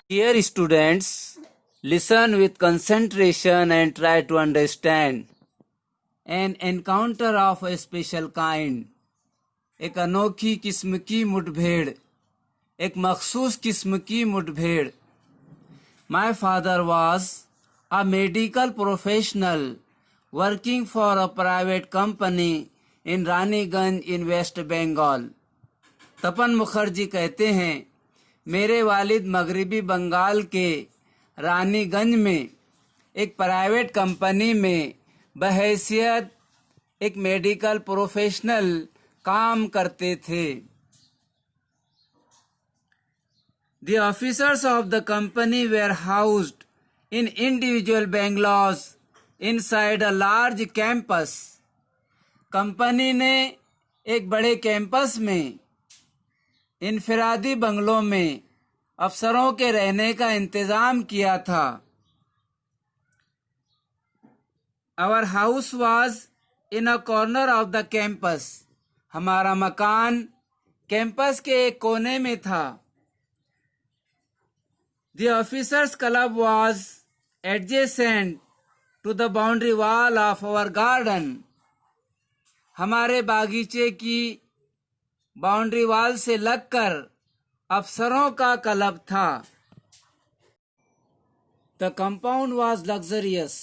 Dear students, listen with concentration and try to understand. An encounter of a special kind. एक अनोखी किस्म की मुठभेड़, एक मखसूस किस्म की मुठभेड़. My father was a medical professional working for a private company in Raniganj in West Bengal. तपन मुखर्जी कहते हैं, मेरे वालिद मगरिबी बंगाल के रानीगंज में एक प्राइवेट कंपनी में बहैसियत एक मेडिकल प्रोफेशनल काम करते थे. The officers of the company were housed in individual bungalows inside a large campus. Company ने एक बड़े कैंपस में इनफरादी बंगलों में अफसरों के रहने का इंतजाम किया था. Our house was in a corner of the campus. हमारा मकान कैंपस के एक कोने में था. The officers club was adjacent to the boundary wall of our garden. हमारे बागीचे की बाउंड्री वॉल से लगकर अफसरों का क्लब था. The compound was luxurious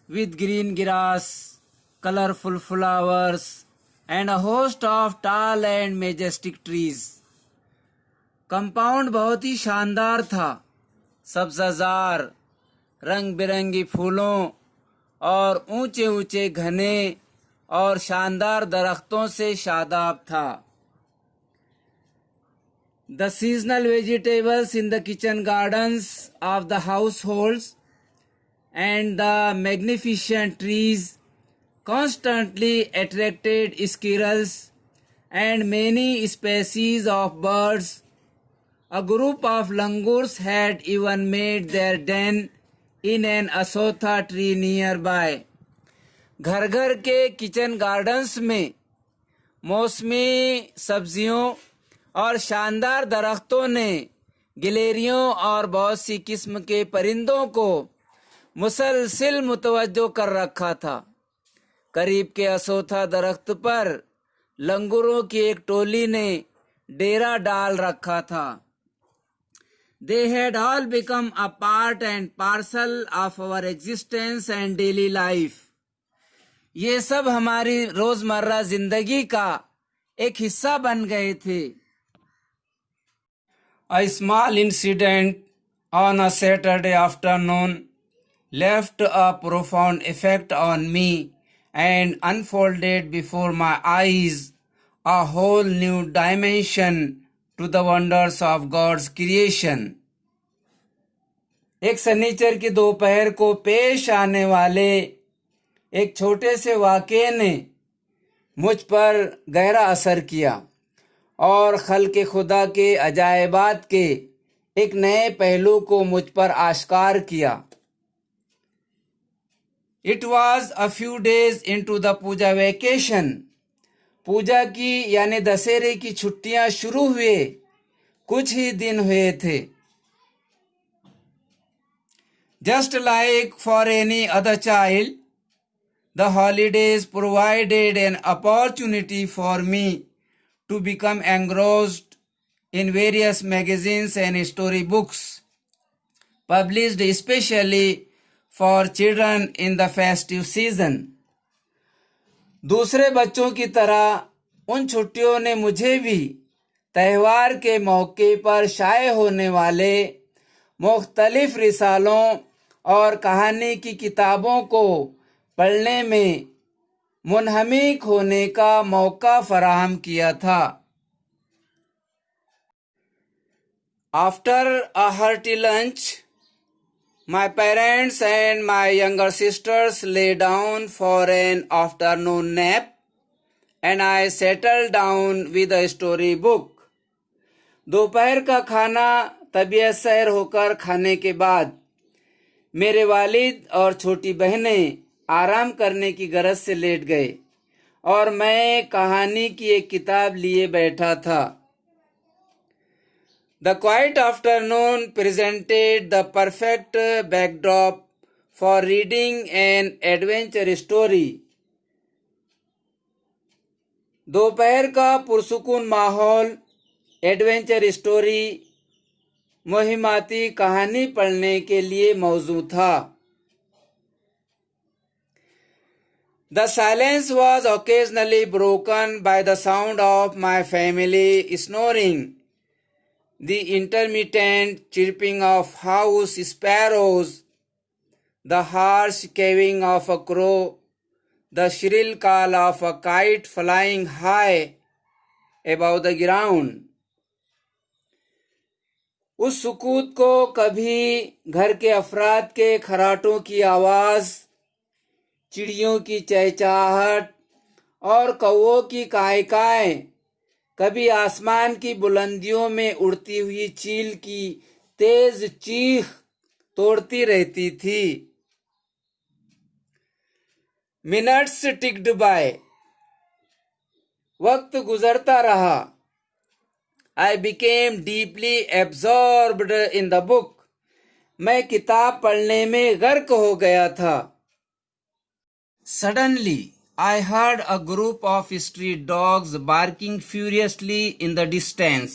with green grass, colorful flowers and a host of tall and majestic trees. Compound बहुत ही शानदार था, सब्जाजार, रंग बिरंगी फूलों और ऊंचे ऊंचे घने और शानदार दरख्तों से शादाब था. The seasonal vegetables in the kitchen gardens of the households and the magnificent trees constantly attracted squirrels and many species of birds. A group of langurs had even made their den in an asotha tree nearby. घर घर के kitchen gardens में मौसमी सब्जियों और शानदार दरख्तों ने गिलेरियों और बहुत सी किस्म के परिंदों को मुसलसिल मुतवज्जो कर रखा था. करीब के असोथा दरख्त पर लंगूरों की एक टोली ने डेरा डाल रखा था. They had all become a part and parcel of our existence and daily life. ये सब हमारी रोजमर्रा जिंदगी का एक हिस्सा बन गए थे. A small incident on a Saturday afternoon left a profound effect on me and unfolded before my eyes a whole new dimension to the wonders of God's creation. एक शनिचर की दोपहर को पेश आने वाले एक छोटे से वाक़ये ने मुझ पर गहरा असर किया और खल्क़े खुदा के अजायबात के एक नए पहलू को मुझ पर आश्कार किया. It was a few days into the Puja vacation. Puja की यानी दशहरे की छुट्टियां शुरू हुए कुछ ही दिन हुए थे. Just like for any other child, the holidays provided an opportunity for me to become engrossed in various magazines and storybooks published especially for children in the festive season. दूसरे बच्चों की तरह उन छुट्टियों ने मुझे भी त्यौहार के मौके पर शाये होने वाले मुख्तलिफ रिसालों और कहानी की किताबों को पढ़ने में मुनहमिक होने का मौका फराहम किया था. After a hearty lunch, my parents and my younger sisters lay down for an afternoon nap and I settled down with a story book. दोपहर का खाना तबीयत सैर होकर खाने के बाद मेरे वालिद और छोटी बहनें आराम करने की गरज से लेट गए और मैं कहानी की एक किताब लिए बैठा था. The quiet afternoon presented the perfect backdrop for reading an adventure story. दोपहर का पुरसुकून माहौल एडवेंचर स्टोरी मुहिमाती कहानी पढ़ने के लिए मौजू था. The silence was occasionally broken by the sound of my family snoring, the intermittent chirping of house sparrows, the harsh cawing of a crow, the shrill call of a kite flying high above the ground. उस सुकूत को कभी घर के अफराद के खराटों की आवाज, चिड़ियों की चहचहाहट और कौवों की कायकाएं, कभी आसमान की बुलंदियों में उड़ती हुई चील की तेज चीख तोड़ती रहती थी. Minutes ticked by. वक्त गुजरता रहा. I became deeply absorbed in the book. मैं किताब पढ़ने में गर्क हो गया था. Suddenly, I heard a group of street dogs barking furiously in the distance.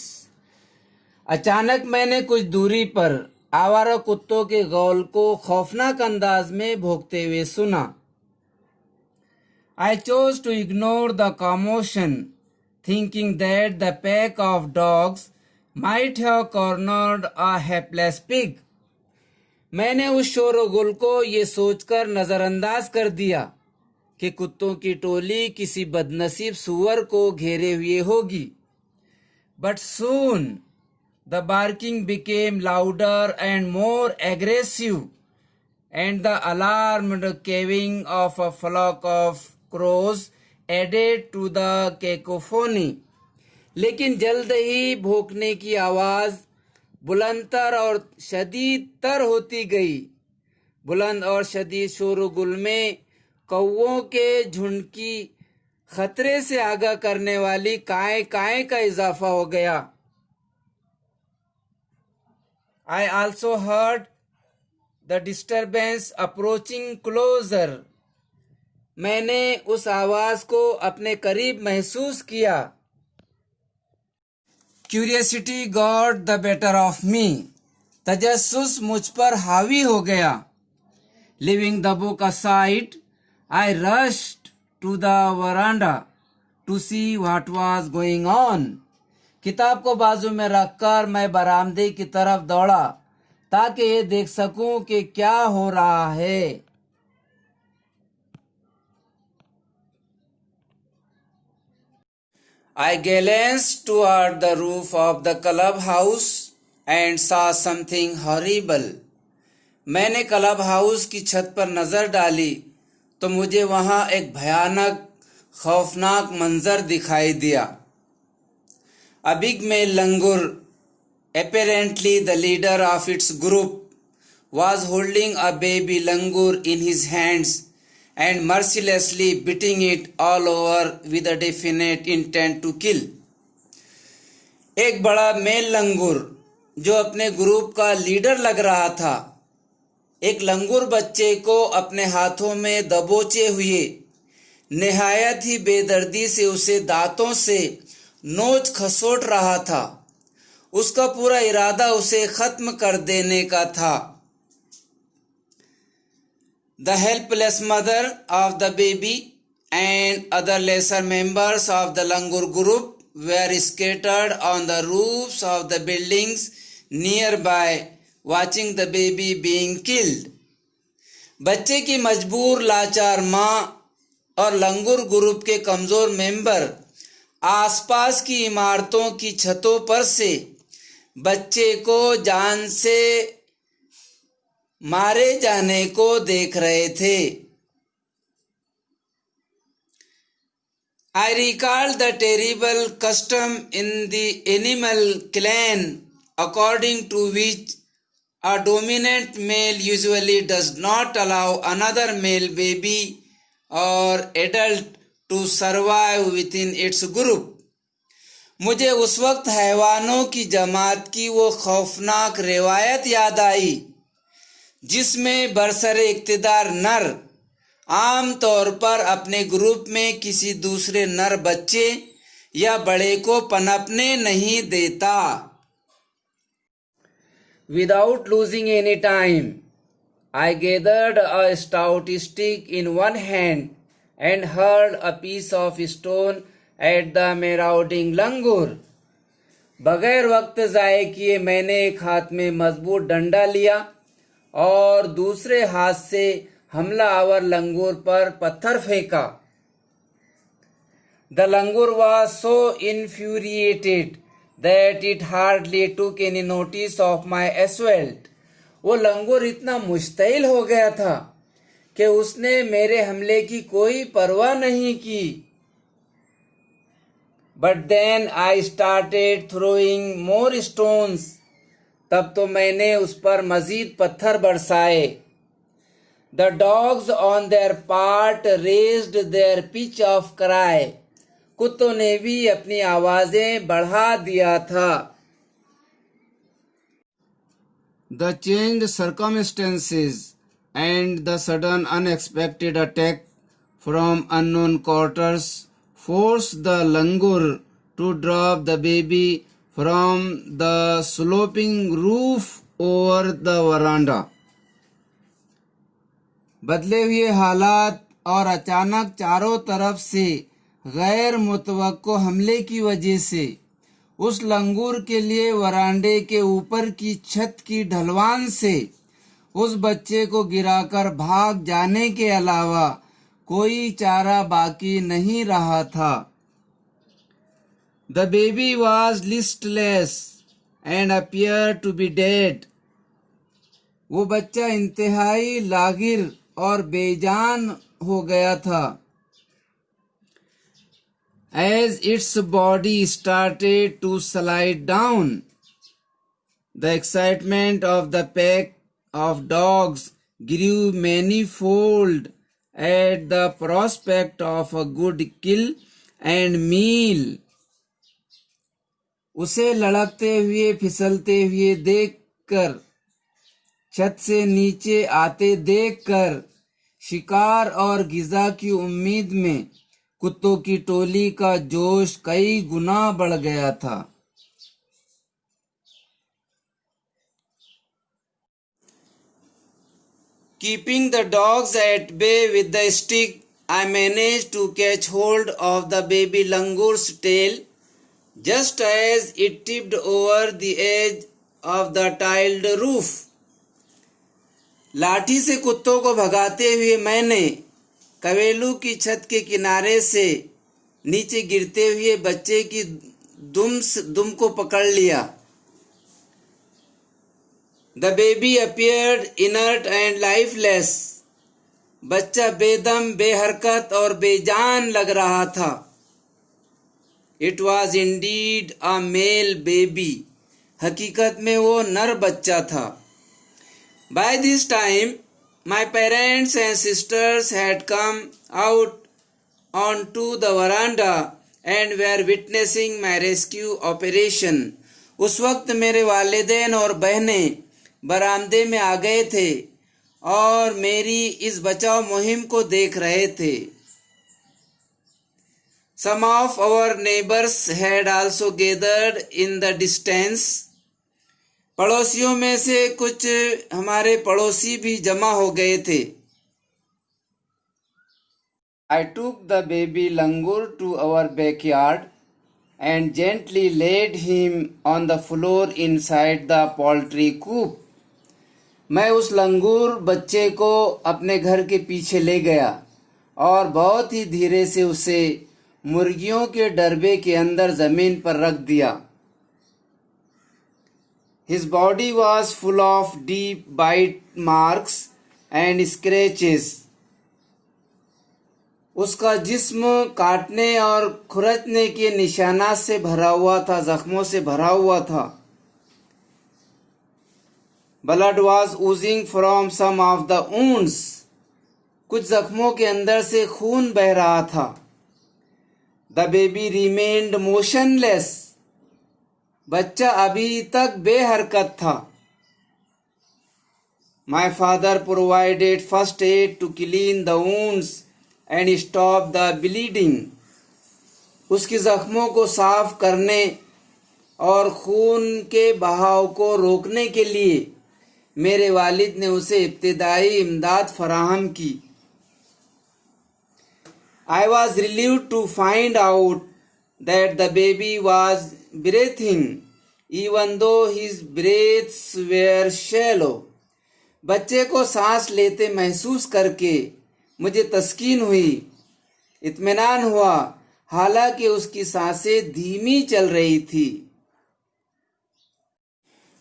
अचानक मैंने कुछ दूरी पर आवारा कुत्तों के गौल को खौफनाक अंदाज में भौंकते हुए सुना. I chose to ignore the commotion, thinking that the pack of dogs might have cornered a helpless pig. मैंने उस शोरगुल को ये सोचकर नजरअंदाज कर दिया कि कुत्तों की टोली किसी बदनसीब सुअर को घेरे हुए होगी. But soon the barking became louder and more aggressive, and the alarmed cawing of a flock of crows added to the cacophony. लेकिन जल्द ही भौंकने की आवाज बुलंदतर और शदीदतर होती गई. बुलंद और शदीद शोरगुल में कौवों के झुंड की खतरे से आगाह करने वाली काय काय का इजाफा हो गया. I also heard the disturbance approaching closer. मैंने उस आवाज को अपने करीब महसूस किया. Curiosity got the better of me. तजस्सुस मुझ पर हावी हो गया. Leaving the book aside, I rushed to the veranda to see what was going on. किताब को बाजू में रखकर मैं बरामदे की तरफ दौड़ा ताकि ये देख सकूं कि क्या हो रहा है. I glanced toward the roof of the clubhouse and saw something horrible. मैंने क्लब हाउस की छत पर नजर डाली तो मुझे वहां एक भयानक खौफनाक मंजर दिखाई दिया. A big male langur, apparently the leader of its group, was holding a baby langur in his hands and mercilessly beating it all over with a definite intent to kill. एक बड़ा मेल लंगूर जो अपने group का leader लग रहा था, एक लंगूर बच्चे को अपने हाथों में दबोचे हुए निहायत ही बेदर्दी से उसे दांतों से नोच खसोट रहा था. उसका पूरा इरादा उसे खत्म कर देने का था. The helpless mother of the baby and other lesser members of the langur group were scattered on the roofs of the buildings nearby, watching the baby being killed. बच्चे की मजबूर लाचार माँ और लंगूर ग्रुप के कमजोर मेंबर आसपास की इमारतों की छतों पर से बच्चे को जान से मारे जाने को देख रहे थे. I recalled the terrible custom in the animal clan according to which a dominant male usually does not allow another male baby or adult to survive within its group. मुझे उस वक्त हैवानों की जमात की वो खौफनाक रिवायत याद आई जिसमें बरसरे इक्तिदार नर आम तौर पर अपने ग्रुप में किसी दूसरे नर बच्चे या बड़े को पनपने नहीं देता। Without losing any time, I gathered a stout stick in one hand and hurled a piece of stone at the marauding langur. बगैर वक्त ज़ाये किए मैंने एक हाथ में मजबूत डंडा लिया और दूसरे हाथ से हमला आवर लंगूर पर पत्थर फेंका। The langur was so infuriated that it hardly took any notice of my assault. वो लंगूर इतना मुश्तइल हो गया था कि उसने मेरे हमले की कोई परवाह नहीं की। But then I started throwing more stones. तब तो मैंने उस पर मजीद पत्थर बरसाए। The dogs on their part raised their pitch of cry. कुत्तों ने भी अपनी आवाजें बढ़ा दिया था। The changed circumstances and the sudden unexpected attack from unknown quarters forced the langur to drop the baby from the sloping roof over the veranda. बदले हुए हालात और अचानक चारों तरफ से गैर मुतवक्को हमले की वजह से उस लंगूर के लिए वरांडे के ऊपर की छत की ढलवान से उस बच्चे को गिराकर भाग जाने के अलावा कोई चारा बाकी नहीं रहा था। The baby was listless and appeared to be dead. वो बच्चा इंतहाई लागिर और बेजान हो गया था। As its body started to slide down, the excitement of the pack of dogs grew manifold at the prospect of a good kill and meal. उसे लड़कते हुए फिसलते हुए देखकर, छत से नीचे आते देखकर, शिकार और गिजा की उम्मीद में कुत्तों की टोली का जोश कई गुना बढ़ गया था। Keeping the dogs at bay with the stick, I managed to catch hold of the baby langur's tail just as it tipped over the edge of the tiled roof. लाठी से कुत्तों को भगाते हुए मैंने कवेलू की छत के किनारे से नीचे गिरते हुए बच्चे की दुम को पकड़ लिया। The baby appeared inert and lifeless. बच्चा बेदम, बेहरकत और बेजान लग रहा था। It was indeed a male baby. हकीकत में वो नर बच्चा था। By this time, my parents and sisters had come out onto the veranda and were witnessing my rescue operation. उस वक्त मेरे वालिदैन और बहनें बरामदे में आ गए थे और मेरी इस बचाव मुहिम को देख रहे थे। Some of our neighbors had also gathered in the distance. पड़ोसियों में से कुछ हमारे पड़ोसी भी जमा हो गए थे। I took the baby langur to our backyard and gently laid him on the floor inside the poultry coop. मैं उस लंगूर बच्चे को अपने घर के पीछे ले गया और बहुत ही धीरे से उसे मुर्गियों के डरबे के अंदर जमीन पर रख दिया। His body was full of deep bite marks and scratches. उसका जिस्म काटने और खुरचने के निशानात से भरा हुआ था, जख्मों से भरा हुआ था। Blood was oozing from some of the wounds. कुछ जख्मों के अंदर से खून बह रहा था। The baby remained motionless. बच्चा अभी तक बेहरकत था। My father provided first aid to clean the wounds and stop the bleeding. उसकी जख्मों को साफ करने और खून के बहाव को रोकने के लिए मेरे वालिद ने उसे इब्तिदाई इमदाद फराहम की। I was relieved to find out that the baby was breathing even though his breaths were shallow. बच्चे को सांस लेते महसूस करके मुझे तस्कीन हुई, इत्मीनान हुआ, हालांकि उसकी सांसें धीमी चल रही थी।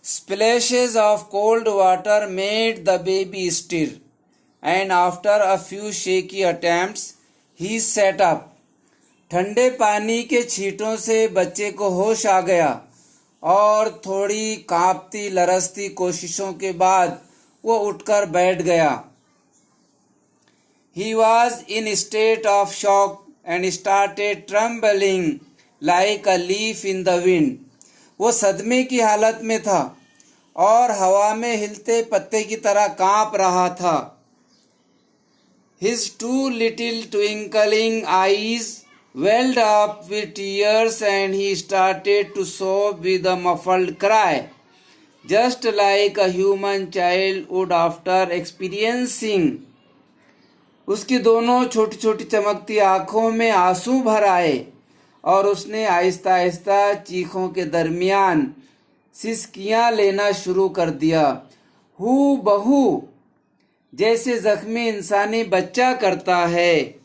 Splashes of cold water made the baby stir, and after a few shaky attempts, he sat up. ठंडे पानी के छींटों से बच्चे को होश आ गया और थोड़ी कांपती लरसती कोशिशों के बाद वो उठकर बैठ गया। He was in a state of shock and started trembling like a leaf in the wind. वो सदमे की हालत में था और हवा में हिलते पत्ते की तरह कांप रहा था। His two little twinkling eyes welled up with tears and he started to sob with a muffled cry, just like a human child would after experiencing. उसकी दोनों छोटी छोटी चमकती आंखों में आंसू भर आए और उसने आहिस्ता आहिस्ता चीखों के दरमियान सिसकियां लेना शुरू कर दिया, हू बहू जैसे जख्मी इंसानी बच्चा करता है।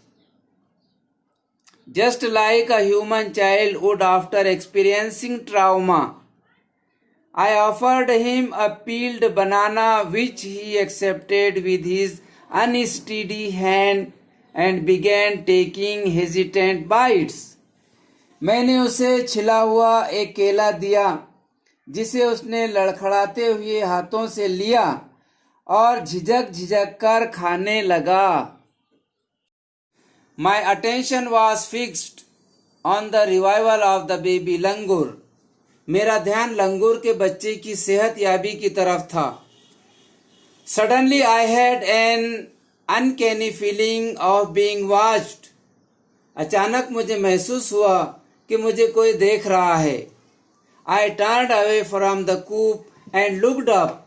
Just like a human child would after experiencing trauma. I offered him a peeled banana which he accepted with his unsteady hand and began taking hesitant bites. मैंने उसे छिला हुआ एक केला दिया जिसे उसने लड़खड़ाते हुए हाथों से लिया और झिझक झिझक कर खाने लगा। My attention was fixed on the revival of the baby langur. मेरा ध्यान लंगूर के बच्चे की सेहत याबी की तरफ था। Suddenly I had an uncanny feeling of being watched. अचानक मुझे महसूस हुआ कि मुझे कोई देख रहा है। I turned away from the coop and looked up.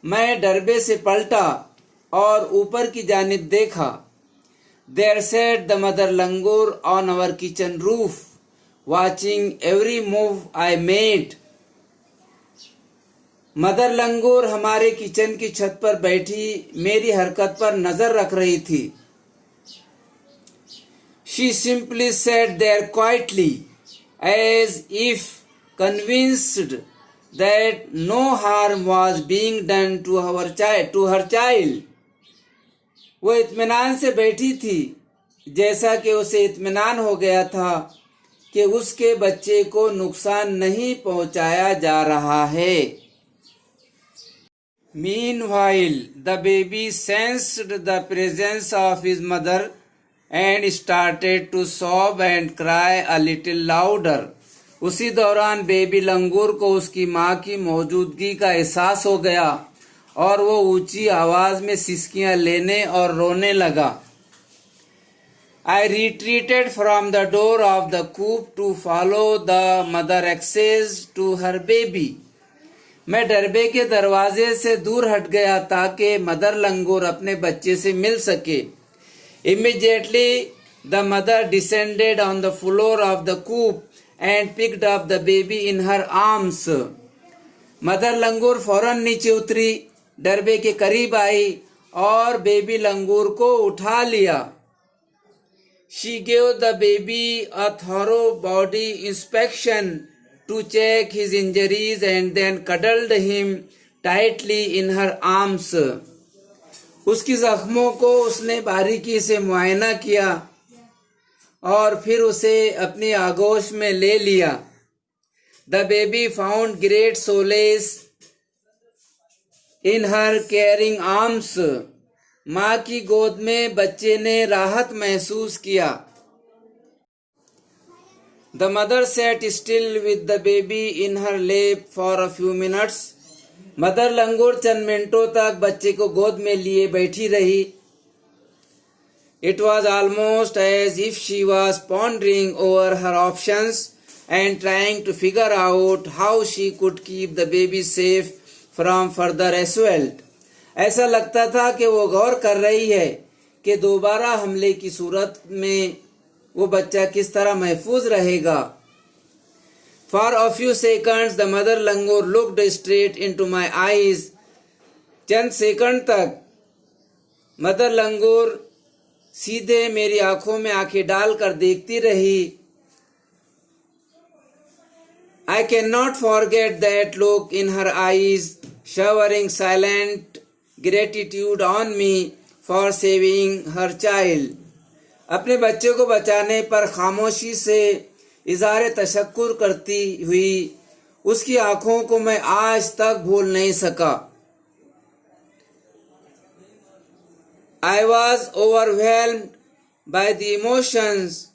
मैं डरबे से पलटा और ऊपर की जानिब देखा। There sat the mother langur on our kitchen roof, watching every move I made. Mother लंगूर हमारे किचन की छत पर बैठी मेरी हरकत पर नजर रख रही थी। She simply sat there quietly, as if convinced that no harm was being done to her child. वो इत्मीनान से बैठी थी जैसा कि उसे इत्मीनान हो गया था कि उसके बच्चे को नुकसान नहीं पहुंचाया जा रहा है। Meanwhile, the baby sensed the presence of his mother and started to sob and cry a little louder. उसी दौरान बेबी लंगूर को उसकी माँ की मौजूदगी का एहसास हो गया और वो ऊंची आवाज में सिसकियां लेने और रोने लगा। I retreated from the door of the coop to follow the mother access to her baby. मैं डरबे के दरवाजे से दूर हट गया ताकि मदर लंगूर अपने बच्चे से मिल सके। Immediately the mother descended on the floor of the coop and picked up the baby in her arms. Mother लंगूर फौरन नीचे उतरी, डरबे के करीब आई और बेबी लंगूर को उठा लिया। She gave the baby a thorough body inspection to check his injuries and then cuddled him tightly in her arms. उसकी जख्मों को उसने बारीकी से मुआयना किया और फिर उसे अपनी आगोश में ले लिया। The baby found great solace in her caring arms. माँ की गोद में बच्चे ने राहत महसूस किया। The mother sat still with the baby in her lap for a few minutes. Mother लंगूर चंद मिनटों तक बच्चे को गोद में लिए बैठी रही. It was almost as if she was pondering over her options and trying to figure out how she could keep the baby safe from further assault. ऐसा लगता था कि वो गौर कर रही है कि दोबारा हमले की सूरत में वो बच्चा किस तरह महफूज रहेगा. For a few seconds the mother langur looked straight into my eyes. Chand second तक मदर लंगूर सीधे मेरी आंखों में आंखें डालकर देखती रही. I cannot forget that look in her eyes, showering silent gratitude on me for saving her child. अपने बच्चे को बचाने पर खामोशी से इज़हार तशक्कुर करती हुई उसकी आंखों को मैं आज तक भूल नहीं सका. I was overwhelmed by the emotions,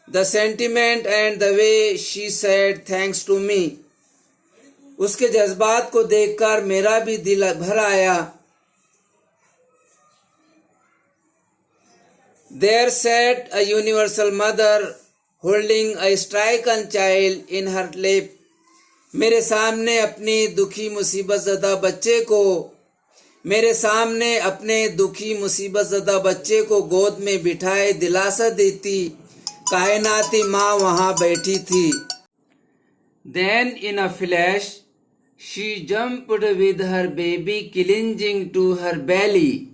the sentiment and the way she said thanks to me. उसके जज्बात को देखकर मेरा भी दिल भर आया. There sat a universal mother holding a stricken child in her lap. मेरे सामने अपने दुखी मुसीबत ज़दा बच्चे को गोद में बिठाए दिलासा देती कायनाती माँ वहाँ बैठी थी. Then in a flash she jumped with her baby clinging to her belly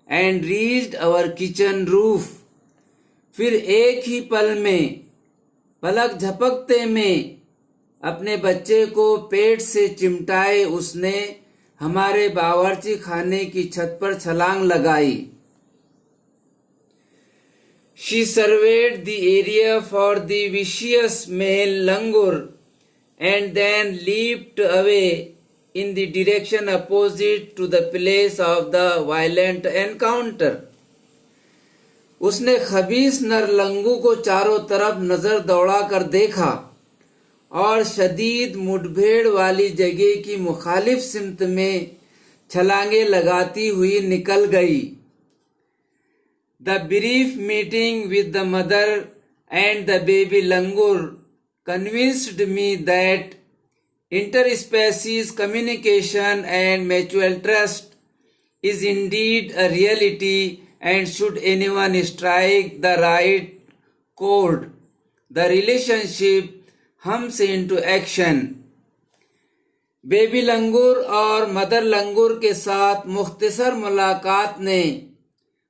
and reached our kitchen roof. फिर एक ही पल में पलक झपकते में अपने बच्चे को पेट से चिमटाए उसने हमारे बावर्ची खाने की छत पर छलांग लगाई. She surveyed the area for the vicious male langur and then leaped away in the direction opposite to the place of the violent encounter. उसने खबीस नर लंगू को चारों तरफ नजर दौड़ा कर देखा और शदीद मुठभेड़ वाली जगह की मुखालिफ सिमत में छलांगे लगाती हुई निकल गई. The brief meeting with the mother and the baby langur convinced me that interspecies communication and mutual trust is indeed a reality, and should anyone strike the right chord, the relationship hums into action. Baby लंगूर और mother लंगूर के साथ मुख्तसर मुलाकात ने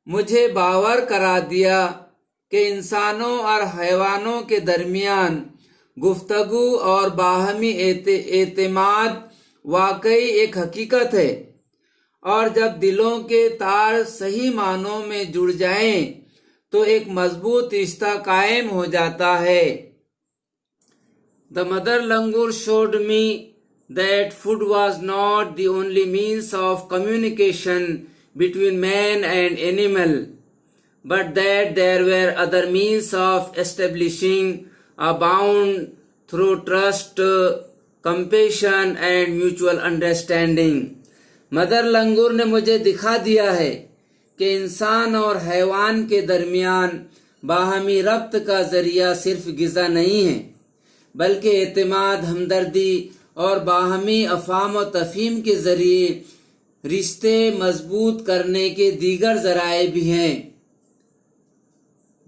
मुझे बावर करा दिया कि इंसानों और हैवानों के दरमियान गुफ्तगू और बाहमी एतमाद वाकई एक हकीकत है, और जब दिलों के तार सही मानों में जुड़ जाएं तो एक मजबूत रिश्ता कायम हो जाता है. The mother langur showed me that food was not the only means of communication between man and animal, but that there were other means of establishing a bond through trust, compassion and mutual understanding. Mother लंगूर ने मुझे दिखा दिया है कि इंसान और हैवान के दरमियान बाहमी रब्त का जरिया सिर्फ गिज़ा नहीं है, बल्कि एतमाद, हमदर्दी और बाहमी अफाम व तफहीम के जरिए रिश्ते मजबूत करने के दीगर जराए भी हैं.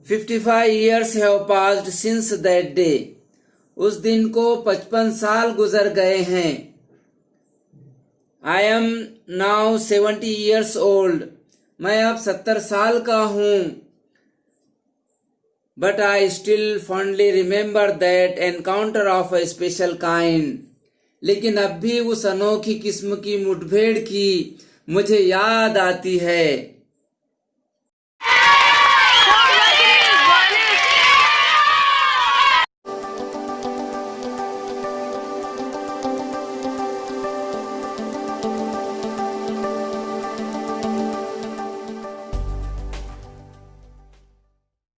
55 years have passed since that day. उस दिन को 55 साल गुजर गए हैं. I am now 70 years old. मैं अब 70 साल का हूँ. But I still fondly remember that encounter of a special kind. लेकिन अब भी उस अनोखी किस्म की मुठभेड़ की मुझे याद आती है.